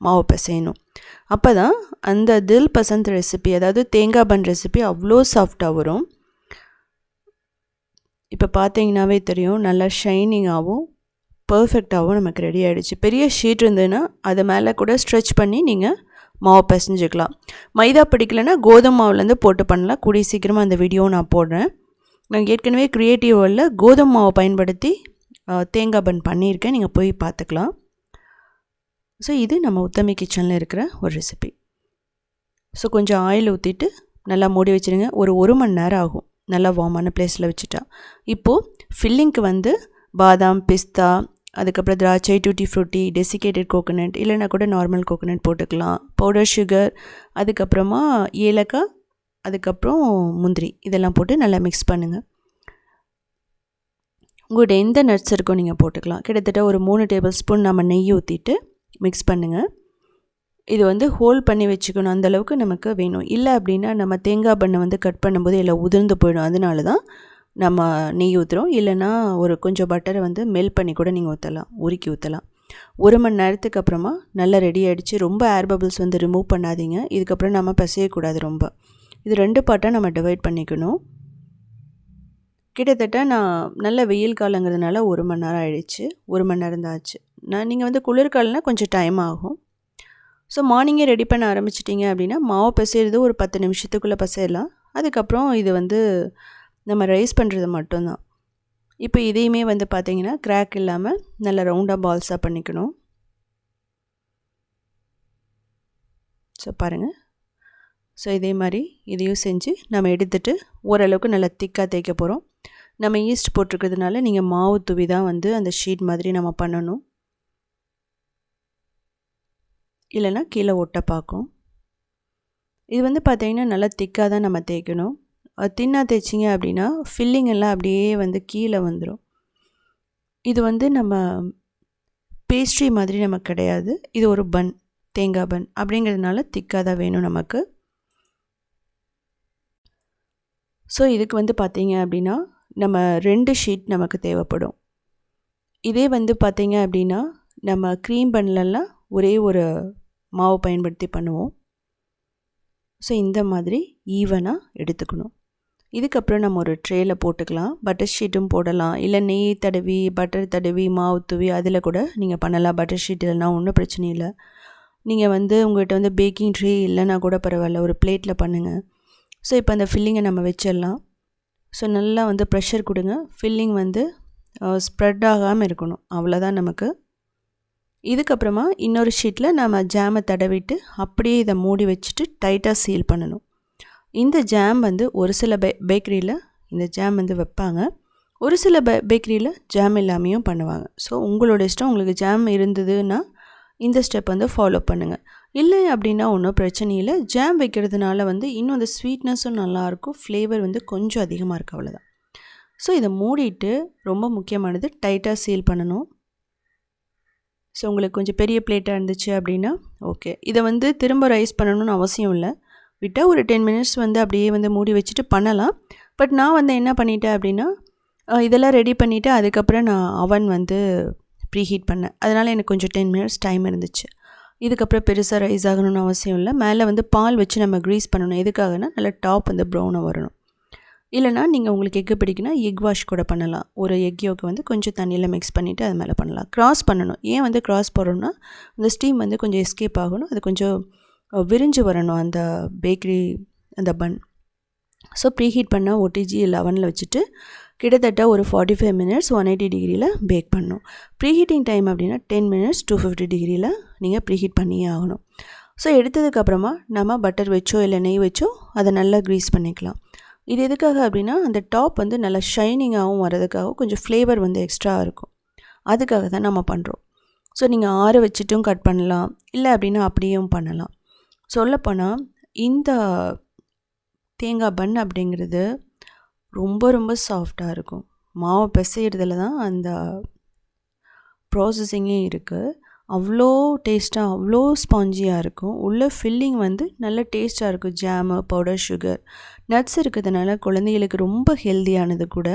மாவு பிசையணும். அப்போ தான் அந்த தில் பசந்த் ரெசிபி, அதாவது தேங்காய் பன் ரெசிபி அவ்வளோ சாஃப்டாக வரும். இப்போ பார்த்தீங்கன்னாவே தெரியும், நல்லா ஷைனிங்காகவும் பர்ஃபெக்டாகவும் நமக்கு ரெடி ஆகிடுச்சு. பெரிய ஷீட் இருந்ததுன்னா அதை மேலே கூட ஸ்ட்ரெச் பண்ணி நீங்கள் மாவு பிசைஞ்சிக்கலாம். மைதா பிடிக்கலைன்னா கோதுமை மாவுலேருந்து போட்டு பண்ணலாம். கூடிய சீக்கிரமாக அந்த வீடியோவும் நான் போடுறேன். நான் ஏற்கனவே க்ரியேட்டிவ் வேர்ல்டில் கோதுமை மாவை பயன்படுத்தி தேங்காய் பன் பண்ணியிருக்கேன், நீங்கள் போய் பார்த்துக்கலாம். ஸோ இது நம்ம உத்தமி கிச்சனில் இருக்கிற ஒரு ரெசிபி. ஸோ கொஞ்சம் ஆயில் ஊற்றிட்டு நல்லா மூடி வச்சுருங்க. ஒரு 1 மணி நேரம் ஆகும் நல்லா வார்மான பிளேஸில் வச்சுட்டா. இப்போது ஃபில்லிங்க்கு வந்து பாதாம், பிஸ்தா, அதுக்கப்புறம் திராட்சை, டூட்டி ஃப்ரூட்டி, டெசிகேட்டட் கோகோனட், இல்லைனா கூட நார்மல் கோகோனட் போட்டுக்கலாம். பவுடர் சுகர், அதுக்கப்புறமா ஏலக்காய், அதுக்கப்புறம் முந்திரி, இதெல்லாம் போட்டு நல்லா மிக்ஸ் பண்ணுங்கள். உங்கள்கிட்ட எந்த நட்ஸ் இருக்கோ நீங்கள் போட்டுக்கலாம். கிட்டத்தட்ட ஒரு 3 டேபிள் ஸ்பூன் நம்ம நெய் ஊற்றிட்டு மிக்ஸ் பண்ணுங்கள். இது வந்து ஹோல்ட் பண்ணி வச்சுக்கணும், அந்தளவுக்கு நமக்கு வேணும். இல்லை அப்படின்னா நம்ம தேங்காய் பண்ணை வந்து கட் பண்ணும்போது எல்லாம் உதிர்ந்து போயிடும். அதனால தான் நம்ம நெய் ஊற்றுறோம். இல்லைனா ஒரு கொஞ்சம் பட்டரை வந்து மெல்ட் பண்ணி கூட நீங்கள் ஊற்றலாம், உருக்கி ஊற்றலாம். 1 மணி நேரத்துக்கு அப்புறமா நல்லா ரெடி ஆகிடுச்சு. ரொம்ப ஏர் பபிள்ஸ் வந்து ரிமூவ் பண்ணாதீங்க. இதுக்கப்புறம் நம்ம பிசையக்கூடாது ரொம்ப. இது 2 பார்ட்டாக நம்ம டிவைட் பண்ணிக்கணும். கிட்டத்தட்ட நான் நல்ல வெயில் காலங்கிறதுனால 1 மணி நேரம் ஆகிடுச்சு. 1 மணி நேரம் தான் ஆச்சு. நீங்கள் வந்து குளிர்காலம்னா கொஞ்சம் டைம் ஆகும். ஸோ மார்னிங்கே ரெடி பண்ண ஆரம்பிச்சிட்டிங்க அப்படின்னா மாவு பிசைகிறது ஒரு 10 நிமிஷத்துக்குள்ளே பிசையலாம். அதுக்கப்புறம் இது வந்து நம்ம ரைஸ் பண்ணுறது மட்டும்தான். இப்போ இதையுமே வந்து பார்த்திங்கன்னா கிராக் இல்லாமல் நல்ல ரவுண்டாக பால்ஸாக பண்ணிக்கணும். ஸோ பாருங்கள். ஸோ இதே மாதிரி இதையும் செஞ்சு நம்ம எடுத்துகிட்டு ஓரளவுக்கு நல்லா திக்காக தேய்க்க போகிறோம். நம்ம ஈஸ்ட் போட்டிருக்கிறதுனால நீங்கள் மாவு தூவி தான் வந்து அந்த ஷீட் மாதிரி நம்ம பண்ணணும். இல்லைனா கீழே ஒட்ட பார்க்கும். இது வந்து பார்த்திங்கன்னா நல்லா திக்காக தான் நம்ம தேய்க்கணும். தின்னாக தேய்ச்சிங்க அப்படின்னா ஃபில்லிங் எல்லாம் அப்படியே வந்து கீழே வந்துடும். இது வந்து நம்ம பேஸ்ட்ரி மாதிரி நமக்கு கிடையாது. இது ஒரு பன், தேங்காய் பன் அப்படிங்கிறதுனால திக்காக தான் வேணும் நமக்கு. ஸோ இதுக்கு வந்து பார்த்திங்க அப்படின்னா நம்ம 2 ஷீட் நமக்கு தேவைப்படும். இதே வந்து பார்த்திங்க அப்படின்னா நம்ம க்ரீம் பன்லலாம் ஒரே ஒரு மாவு பயன்படுத்தி பண்ணுவோம். ஸோ இந்த மாதிரி ஈவனாக எடுத்துக்கணும். இதுக்கப்புறம் நம்ம ஒரு ட்ரேயில் போட்டுக்கலாம். பட்டர் ஷீட்டும் போடலாம், இல்லை நெய் தடவி பட்டர் தடவி மாவு தூவி அதில் கூட நீங்கள் பண்ணலாம். பட்டர் ஷீட் இல்லைனா ஒன்றும் பிரச்சனை இல்லை. நீங்கள் வந்து உங்கள்கிட்ட வந்து பேக்கிங் ட்ரே இல்லைனா கூட பரவாயில்ல, ஒரு பிளேட்டில் பண்ணுங்கள். ஸோ இப்போ அந்த ஃபில்லிங்கை நம்ம வச்சிடலாம். ஸோ நல்லா வந்து ப்ரெஷர் கொடுங்க. ஃபில்லிங் வந்து ஸ்ப்ரெட் ஆகாமல் இருக்கணும், அவ்வளோதான் நமக்கு. இதுக்கப்புறமா இன்னொரு ஷீட்டில் நம்ம ஜாமை தடவிட்டு அப்படியே இதை மூடி வச்சுட்டு டைட்டாக சீல் பண்ணணும். இந்த ஜாம் வந்து ஒரு சில பேக்கரியில் இந்த ஜாம் வந்து வைப்பாங்க, ஒரு சில பேக்கரியில் ஜாம் இல்லாமையும் பண்ணுவாங்க. ஸோ உங்களோட இஷ்டம். உங்களுக்கு ஜாம் இருந்ததுன்னா இந்த ஸ்டெப் வந்து ஃபாலோ பண்ணுங்கள். இல்லை அப்படின்னா ஒன்றும் பிரச்சனை இல்லை. ஜாம் வைக்கிறதுனால வந்து இன்னும் அந்த ஸ்வீட்னஸும் நல்லாயிருக்கும், ஃப்ளேவர் வந்து கொஞ்சம் அதிகமாக இருக்குது, அவ்வளோதான். ஸோ இதை மூடிட்டு ரொம்ப முக்கியமானது டைட்டாக சீல் பண்ணணும். ஸோ உங்களுக்கு கொஞ்சம் பெரிய பிளேட்டாக இருந்துச்சு அப்படின்னா ஓகே. இதை வந்து திரும்ப ரைஸ் பண்ணணும்னு அவசியம் இல்லை. விட்டால் ஒரு 10 மினிட்ஸ் வந்து அப்படியே வந்து மூடி வச்சுட்டு பண்ணலாம். பட் நான் வந்து என்ன பண்ணிட்டேன் அப்படின்னா இதெல்லாம் ரெடி பண்ணிவிட்டு அதுக்கப்புறம் நான் அவன் வந்து ப்ரீஹீட் பண்ணேன். அதனால் எனக்கு கொஞ்சம் 10 மினிட்ஸ் டைம் இருந்துச்சு. இதுக்கப்புறம் பெருசாக ரைஸ் ஆகணும்னு அவசியம் இல்லை. மேலே வந்து பால் வச்சு நம்ம க்ரீஸ் பண்ணணும். எதுக்காகனா நல்லா டாப் வந்து ப்ரௌனாக வரணும். இல்லைனா நீங்கள் உங்களுக்கு எக்கு பிடிக்குன்னா எக் வாஷ் கூட பண்ணலாம். ஒரு எக் யோக்கை வந்து கொஞ்சம் தண்ணியில் மிக்ஸ் பண்ணிவிட்டு அது மேலே பண்ணலாம். க்ராஸ் பண்ணணும். ஏன் வந்து க்ராஸ் போடுறோம்னா அந்த ஸ்டீம் வந்து கொஞ்சம் எஸ்கேப் ஆகணும், அது கொஞ்சம் விரிஞ்சு வரணும் அந்த பேக்கரி அந்த பன். ஸோ ப்ரீஹீட் பண்ண OTG 11 வச்சுட்டு கிட்டத்தட்ட ஒரு 45 மினிட்ஸ் 180 டிகிரியில் பேக் பண்ணணும். ப்ரீஹீட்டிங் டைம் அப்படின்னா 10 மினிட்ஸ் 250 டிகிரியில் நீங்கள் ப்ரீஹீட் பண்ணியே ஆகணும். ஸோ எடுத்ததுக்கப்புறமா நம்ம பட்டர் வச்சோ இல்லை நெய் வச்சோ அதை நல்லா க்ரீஸ் பண்ணிக்கலாம். இது எதுக்காக அப்படின்னா அந்த டாப் வந்து நல்லா ஷைனிங்காகவும் வரதுக்காகவும் கொஞ்சம் ஃப்ளேவர் வந்து எக்ஸ்ட்ரா இருக்கும், அதுக்காக தான் நம்ம பண்ணுறோம். ஸோ நீங்கள் ஆற வச்சுட்டும் கட் பண்ணலாம், இல்லை அப்படின்னா அப்படியும் பண்ணலாம். சொல்லப்போனால் இந்த தேங்காய் பன் அப்படிங்கிறது ரொம்ப ரொம்ப சாஃப்டாக இருக்கும். மாவை பிசையிறதுல தான் அந்த ப்ராசஸிங்கே இருக்குது. அவ்வளோ டேஸ்ட்டாக, அவ்வளோ ஸ்பாஞ்சியாக இருக்கும். உள்ள ஃபில்லிங் வந்து நல்ல டேஸ்ட்டாக இருக்கும். ஜாமு, பவுடர் சுகர், நட்ஸ் இருக்கிறதுனால குழந்தைகளுக்கு ரொம்ப ஹெல்தியானது கூட.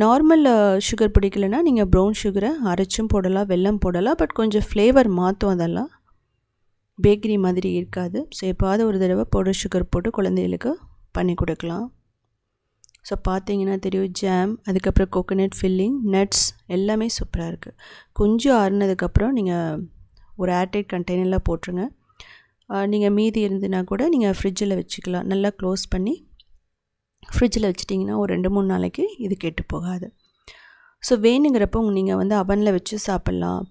நார்மல் சுகர் பிடிக்கலன்னா நீங்கள் ப்ரௌன் சுகரை அரைச்சும் போடலாம், வெல்லம் போடலாம். பட் கொஞ்சம் ஃப்ளேவர் மாற்றும். அதெல்லாம் பேக்கரி மாதிரி இருக்காது. ஸோ எப்பாவது ஒரு தடவை பவுடர் சுகர் போட்டு குழந்தைகளுக்கு பண்ணி கொடுக்கலாம். ஸோ பார்த்தீங்கன்னா தெரியும், ஜாம், அதுக்கப்புறம் கோகோனட் ஃபில்லிங், நட்ஸ் எல்லாமே சூப்பராக இருக்குது. கொஞ்சம் ஆறுனதுக்கப்புறம் நீங்கள் ஒரு ஏர்டைட் கண்டெய்னரில் போட்டுருங்க. நீங்கள் மீதி இருந்துன்னா கூட நீங்கள் ஃப்ரிட்ஜில் வச்சுக்கலாம். நல்லா க்ளோஸ் பண்ணி ஃப்ரிட்ஜில் வச்சிட்டிங்கன்னா ஒரு 2-3 நாளைக்கு இது கெட்டு போகாது. ஸோ வேணுங்கிறப்போ நீங்கள் வந்து அவனில் வச்சு சாப்பிட்லாம்.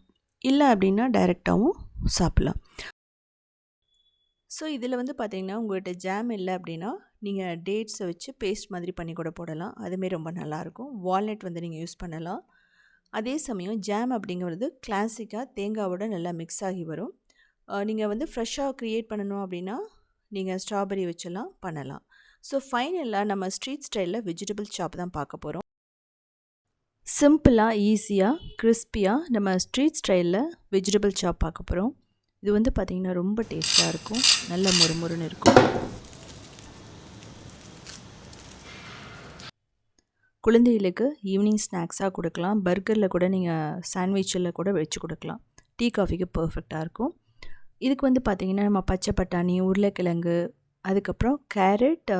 இல்லை அப்படின்னா டைரெக்டாகவும் சாப்பிட்லாம். ஸோ இதில் வந்து பார்த்திங்கன்னா உங்கள்கிட்ட ஜாம் இல்லை அப்படின்னா நீங்கள் டேட்ஸை வச்சு பேஸ்ட் மாதிரி பண்ணி கூட போடலாம். அதுமாரி ரொம்ப நல்லாயிருக்கும். வால்நட் வந்து நீங்கள் யூஸ் பண்ணலாம். அதே சமயம் ஜாம் அப்படிங்கிறது கிளாசிக்காக தேங்காவோட நல்லா மிக்ஸ் ஆகி வரும். நீங்கள் வந்து ஃப்ரெஷ்ஷாக க்ரியேட் பண்ணணும் அப்படின்னா நீங்கள் ஸ்ட்ராபெரி வச்செல்லாம் பண்ணலாம். ஸோ ஃபைனலாக நம்ம ஸ்ட்ரீட் ஸ்டைலில் வெஜிடபிள் சாப் தான் பார்க்க போகிறோம். சிம்பிளாக, ஈஸியாக, கிறிஸ்பியாக நம்ம ஸ்ட்ரீட் ஸ்டைலில் வெஜிடபிள் சாப் பார்க்க போகிறோம். இது வந்து பார்த்திங்கன்னா ரொம்ப டேஸ்ட்டாக இருக்கும். நல்ல மொறுமொறுன்னு இருக்கும். குழந்தைகளுக்கு ஈவினிங் ஸ்நாக்ஸாக கொடுக்கலாம். பர்கரில் கூட நீங்கள் சாண்ட்விச்சில் கூட வச்சு கொடுக்கலாம். டீ காஃபிக்கு பர்ஃபெக்டாக இருக்கும். இதுக்கு வந்து பார்த்திங்கன்னா நம்ம பச்சை பட்டாணி, உருளைக்கிழங்கு, அதுக்கப்புறம் கேரட்,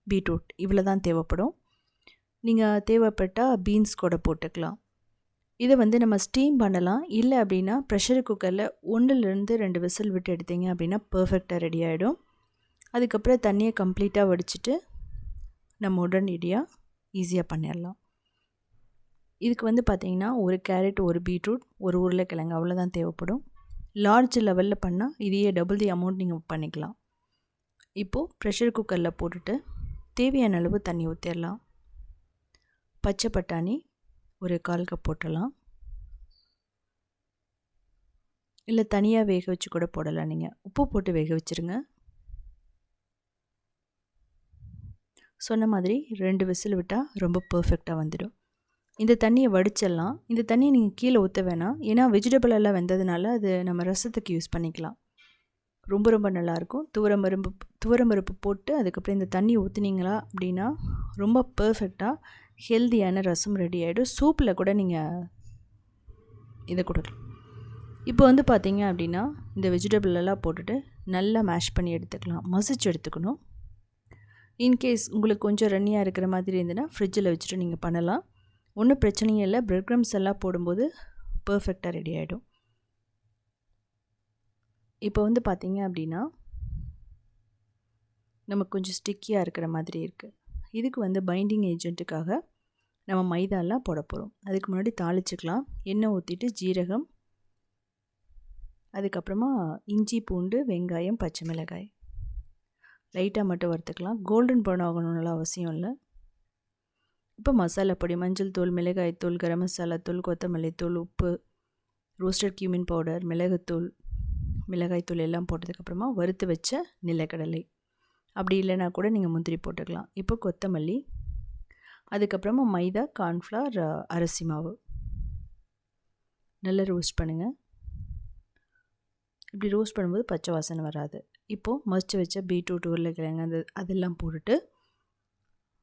பீட்ரூட் இவ்வளோ தான் தேவைப்படும். நீங்கள் தேவைப்பட்டால் பீன்ஸ் கூட போட்டுக்கலாம். இதை வந்து நம்ம ஸ்டீம் பண்ணலாம். இல்லை அப்படின்னா ப்ரெஷர் குக்கரில் 1-2 விசில் விட்டு எடுத்தீங்க அப்படின்னா பர்ஃபெக்டாக ரெடி ஆகிடும். அதுக்கப்புறம் தண்ணியை கம்ப்ளீட்டாக வடிச்சிட்டு நம்ம உடனடியாக ஈஸியாக பண்ணிடலாம். இதுக்கு வந்து பார்த்திங்கன்னா ஒரு கேரட், ஒரு பீட்ரூட், ஒரு உருளைக்கிழங்கு அவ்வளோதான் தேவைப்படும். லார்ஜ் லெவலில் பண்ணால் இதையே டபுள் தி அமௌண்ட் நீங்கள் பண்ணிக்கலாம். இப்போது ப்ரெஷர் குக்கரில் போட்டுட்டு தேவையான அளவு தண்ணி ஊற்றிடலாம். பச்சை பட்டாணி ஒரு 1/4 கப் போட்டுடலாம். இல்லை தனியாக வேக வச்சு கூட போடலாம். நீங்கள் உப்பு போட்டு வேக வச்சுருங்க. சொன்ன மாதிரி 2 விசில் விட்டால் ரொம்ப பர்ஃபெக்டாக வந்துடும். இந்த தண்ணியை வடிச்சிடலாம். இந்த தண்ணியை நீங்கள் கீழே ஊற்ற வேணாம். ஏன்னா வெஜிடபிள் எல்லாம் வெந்ததுனால அது நம்ம ரசத்துக்கு யூஸ் பண்ணிக்கலாம். ரொம்ப ரொம்ப நல்லாயிருக்கும். துவரம்பருப்பு போட்டு அதுக்கப்புறம் இந்த தண்ணி ஊற்றுனீங்களா அப்படின்னா ரொம்ப பர்ஃபெக்டாக ஹெல்தியான ரசம் ரெடி ஆகிடும். சூப்பில் கூட நீங்கள் இதை கொடுக்கலாம். இப்போ வந்து பார்த்திங்க அப்படின்னா இந்த வெஜிடபிள் எல்லாம் போட்டுட்டு நல்லா மேஷ் பண்ணி எடுத்துக்கலாம். மசிச்சு எடுத்துக்கணும். இன்கேஸ் உங்களுக்கு கொஞ்சம் ரன்னியாக இருக்கிற மாதிரி இருந்ததுன்னா ஃப்ரிட்ஜில் வச்சுட்டு நீங்கள் பண்ணலாம். ஒன்றும் பிரச்சனையும் இல்லை. பிரெட் க்ரம்ஸ் எல்லாம் போடும்போது பர்ஃபெக்டாக ரெடி ஆகிடும். இப்போ வந்து பார்த்திங்க அப்படின்னா நமக்கு கொஞ்சம் ஸ்டிக்கியாக இருக்கிற மாதிரி இருக்குது. இதுக்கு வந்து பைண்டிங் ஏஜென்ட்டுக்காக நம்ம மைதாலாம் போட போகிறோம். அதுக்கு முன்னாடி தாளிச்சுக்கலாம். எண்ணெய் ஊற்றிட்டு ஜீரகம், அதுக்கப்புறமா இஞ்சி, பூண்டு, வெங்காயம், பச்சை மிளகாய் லைட்டாக மட்டும் வறுத்துக்கலாம். கோல்டன் ப்ரௌன் ஆகணும்னு அவசியம் இல்லை. இப்போ மசாலா பொடி, மஞ்சள் தூள், மிளகாய் தூள், கரம் மசாலா தூள், கொத்தமல்லி தூள், உப்பு, ரோஸ்டட் கியூமின் பவுடர், மிளகுத்தூள், மிளகாய் தூள் எல்லாம் போட்டதுக்கப்புறமா வறுத்து வச்ச நிலக்கடலை, அப்படி இல்லைனா கூட நீங்கள் முந்திரி போட்டுக்கலாம். இப்போ கொத்தமல்லி, அதுக்கப்புறமா மைதா, கார்ன்ஃப்ளவர், அரிசி மாவு நல்லா ரோஸ்ட் பண்ணுங்கள். இப்படி ரோஸ்ட் பண்ணும்போது பச்சை வாசனை வராது. இப்போது மசிச்சு வச்ச பீட்ரூட், உருளைக்கிழங்கு அதெல்லாம் போட்டுட்டு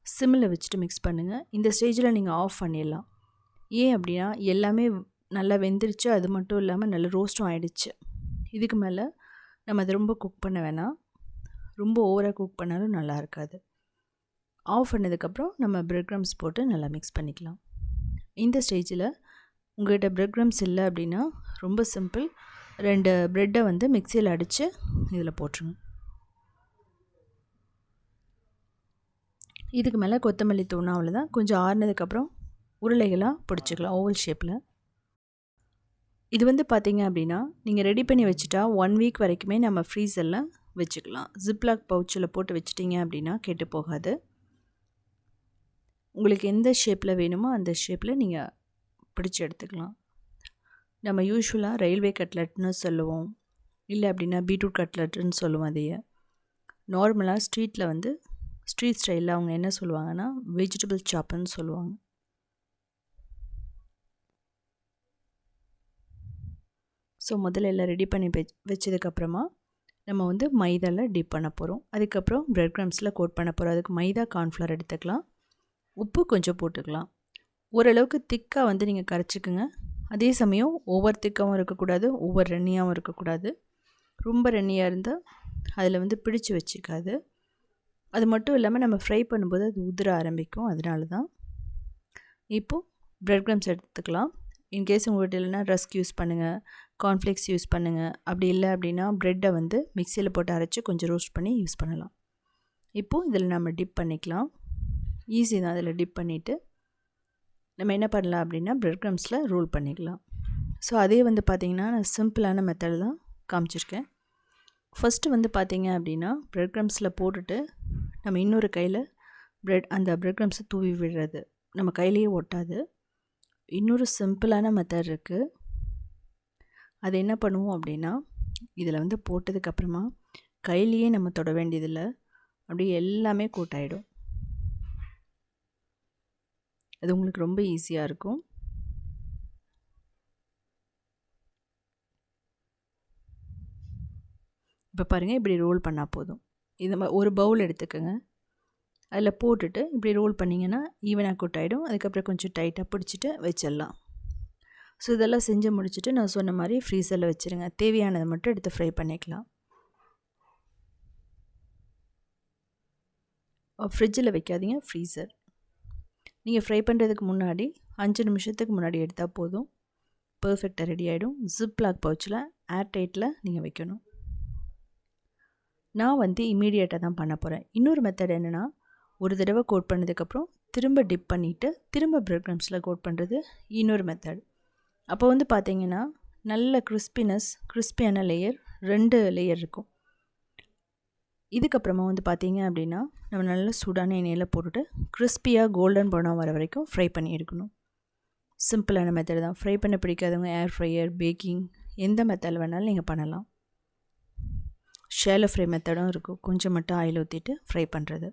சிம்மில் வச்சுட்டு மிக்ஸ் பண்ணுங்கள். இந்த ஸ்டேஜில் நீங்கள் ஆஃப் பண்ணிடலாம். ஏன் அப்படின்னா எல்லாமே நல்லா வெந்துருச்சு. அது மட்டும் இல்லாமல் நல்லா ரோஸ்ட்டும் ஆகிடுச்சு. இதுக்கு மேலே நம்ம அதை ரொம்ப குக் பண்ண வேணாம். ரொம்ப ஓவராக குக் பண்ணாலும் நல்லா இருக்காது. ஆஃப் பண்ணதுக்கப்புறம் நம்ம பிரெட் க்ரம்ஸ் போட்டு நல்லா மிக்ஸ் பண்ணிக்கலாம். இந்த ஸ்டேஜில் உங்கள்கிட்ட பிரெட் க்ரம்ஸ் இல்லை அப்படின்னா ரொம்ப சிம்பிள். 2 ப்ரெட்டை வந்து மிக்சியில் அடித்து இதில் போட்டுருங்க. இதுக்கு மேலே கொத்தமல்லி தூணா அவ்வளோதான். கொஞ்சம் ஆறுனதுக்கப்புறம் உருளைகளாக பிடிச்சிக்கலாம் ஓவல் ஷேப்பில். இது வந்து பார்த்திங்க அப்படின்னா நீங்கள் ரெடி பண்ணி வச்சுட்டா 1 வீக் வரைக்குமே நம்ம ஃப்ரீசரில் வச்சுக்கலாம். ஜிப்லாக் பவுச்சில் போட்டு வச்சிட்டிங்க அப்படின்னா கெட்டு போகாது. உங்களுக்கு எந்த ஷேப்பில் வேணுமோ அந்த ஷேப்பில் நீங்கள் பிடிச்சி எடுத்துக்கலாம். நம்ம யூஸ்வலாக ரயில்வே கட்லெட்னு சொல்லுவோம். இல்லை அப்படின்னா பீட்ரூட் கட்லெட்டுன்னு சொல்லுவோம் அதையே. நார்மலாக ஸ்ட்ரீட் ஸ்டைலில் அவங்க என்ன சொல்லுவாங்கன்னா வெஜிடபிள் சாப்புன்னு சொல்லுவாங்க. ஸோ முதல்ல எல்லாம் ரெடி பண்ணி வச்சதுக்கப்புறமா நம்ம வந்து மைதாவில் டிப் பண்ண போகிறோம். அதுக்கப்புறம் பிரெட் க்ரம்ஸில் கோட் பண்ண போகிறோம். அதுக்கு மைதா கார்ன்ஃப்ளவர் எடுத்துக்கலாம், உப்பு கொஞ்சம் போட்டுக்கலாம். ஓரளவுக்கு திக்காக வந்து நீங்கள் கரைச்சிக்குங்க. அதே சமயம் ஓவர் திக்காகவும் இருக்கக்கூடாது, ஓவர் ரன்னியாகவும் இருக்கக்கூடாது. ரொம்ப ரன்னியாக இருந்தால் அதில் வந்து பிடிச்சி வச்சுக்காது. அது மட்டும் இல்லாமல் நம்ம ஃப்ரை பண்ணும்போது அது உதிர ஆரம்பிக்கும். அதனால தான். இப்போது பிரெட் க்ரம்ஸ் எடுத்துக்கலாம். இன்கேஸ் உங்கள்கிட்ட இல்லைன்னா ரஸ்க் யூஸ் பண்ணுங்கள், கார்ன்ஃப்ளேக்ஸ் யூஸ் பண்ணுங்கள். அப்படி இல்லை அப்படின்னா ப்ரெட்டை வந்து மிக்சியில் போட்டு அரைச்சி கொஞ்சம் ரோஸ்ட் பண்ணி யூஸ் பண்ணலாம். இப்போது இதில் நம்ம டிப் பண்ணிக்கலாம். ஈஸி தான். அதில் டிப் பண்ணிவிட்டு நம்ம என்ன பண்ணலாம் அப்படின்னா பிரெட் க்ரம்ஸில் ரோல் பண்ணிக்கலாம். ஸோ அதே வந்து பார்த்திங்கன்னா நான் சிம்பிளான மெத்தட் தான் காமிச்சிருக்கேன். ஃபஸ்ட்டு வந்து பார்த்திங்க அப்படின்னா பிரெட் க்ரம்ஸில் போட்டுட்டு நம்ம இன்னொரு கையில் அந்த பிரெட் க்ரம்ஸை தூவி விடுறது, நம்ம கையிலேயே ஒட்டாது. இன்னொரு சிம்பிளான மெத்தட் இருக்குது. அது என்ன பண்ணுவோம் அப்படின்னா இதில் வந்து போட்டதுக்கப்புறமா கையிலேயே நம்ம தொட வேண்டியதில்லை, அப்படியே எல்லாமே கோட் ஆகிடும். அது உங்களுக்கு ரொம்ப ஈஸியாக இருக்கும். இப்போ பாருங்கள், இப்படி ரோல் பண்ணால் போதும். இது ஒரு பவுல் எடுத்துக்கோங்க, அதில் போட்டுட்டு இப்படி ரோல் பண்ணிங்கன்னா ஈவனாக கோட் ஆகிடும். அதுக்கப்புறம் கொஞ்சம் டைட்டாக பிடிச்சிட்டு வச்சிடலாம். ஸோ இதெல்லாம் செஞ்சு முடிச்சுட்டு நான் சொன்ன மாதிரி ஃப்ரீசரில் வச்சுருங்க. தேவையானதை மட்டும் எடுத்து ஃப்ரை பண்ணிக்கலாம். ஃப்ரிட்ஜில் வைக்காதீங்க, ஃப்ரீசர். நீங்கள் ஃப்ரை பண்ணுறதுக்கு முன்னாடி 5 நிமிஷத்துக்கு முன்னாடி எடுத்தால் போதும், பர்ஃபெக்டாக ரெடி ஆகிடும். ஜிப் லாக் பவுச்சில் ஏர் டைட்டில் நீங்கள் வைக்கணும். நான் வந்து இமீடியட்டாக தான் பண்ண போகிறேன். இன்னொரு மெத்தட் என்னென்னா, ஒரு தடவை கோட் பண்ணதுக்கப்புறம் திரும்ப டிப் பண்ணிவிட்டு திரும்ப பிரெட் க்ரம்ஸில் கோட் பண்ணுறது இன்னொரு மெத்தட். அப்போ வந்து பார்த்திங்கன்னா நல்ல கிறிஸ்பியான லேயர் 2 லேயர் இருக்கும். இதுக்கப்புறமா வந்து பார்த்திங்க அப்படின்னா நம்ம நல்ல சூடான எண்ணெயில் போட்டுட்டு கிறிஸ்பியாக கோல்டன் ப்ரௌனாக வர வரைக்கும் ஃப்ரை பண்ணி எடுக்கணும். சிம்பிளான மெத்தட் தான். ஃப்ரை பண்ண பிடிக்காதவங்க ஏர் ஃப்ரையர், பேக்கிங் எந்த மெத்தடில் வேணாலும் நீங்கள் பண்ணலாம். ஷேலோ ஃப்ரை மெத்தடும் இருக்கும், கொஞ்சம் மட்டும் ஆயில் ஊற்றிட்டு ஃப்ரை பண்ணுறது.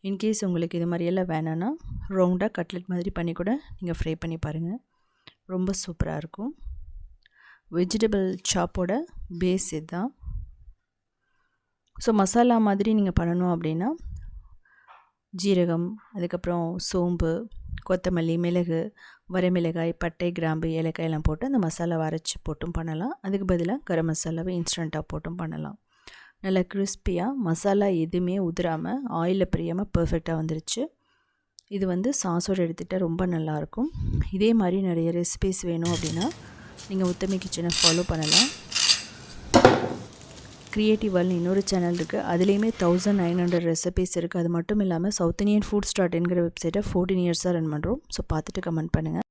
இன்கேஸ் உங்களுக்கு இது மாதிரியெல்லாம் வேணான்னா ரவுண்டாக கட்லெட் மாதிரி பண்ணி கூட நீங்கள் ஃப்ரை பண்ணி பாருங்கள், ரொம்ப சூப்பராக இருக்கும். வெஜிடபிள் சாப்போட பேஸ் இதுதான். ஸோ மசாலா மாதிரி நீங்கள் பண்ணணும் அப்படின்னா ஜீரகம், அதுக்கப்புறம் சோம்பு, கொத்தமல்லி, மிளகு, வரமிளகாய், பட்டை, கிராம்பு, ஏலக்காய் எல்லாம் போட்டு அந்த மசாலாவை அரைச்சி போட்டும் பண்ணலாம். அதுக்கு பதிலாக கரம் மசாலாவை இன்ஸ்டண்ட்டாக போட்டும் பண்ணலாம். நல்லா கிறிஸ்பியாக மசாலா எதுவுமே உதிராமல் ஆயிலில் பிரியாமல் பர்ஃபெக்டாக வந்துருச்சு. இது வந்து சாஸோடு எடுத்துகிட்டால் ரொம்ப நல்லாயிருக்கும். இதே மாதிரி நிறைய ரெசிபீஸ் வேணும் அப்படின்னா நீங்கள் உத்தமி கிச்சனை ஃபாலோ பண்ணலாம். க்ரியேட்டிவ் வேர்ல்ட்னு இன்னொரு சேனல் இருக்குது, அதுலேயுமே 1900 ரெசிபீஸ் இருக்குது. அது மட்டும் இல்லாமல் சவுத் இந்தியன் ஃபுட் ஸ்டார்ட்ங்கிற வெப்சைட்டை 14 இயர்ஸாக ரன் பண்ணுறோம். ஸோ பார்த்துட்டு கமெண்ட் பண்ணுங்கள்.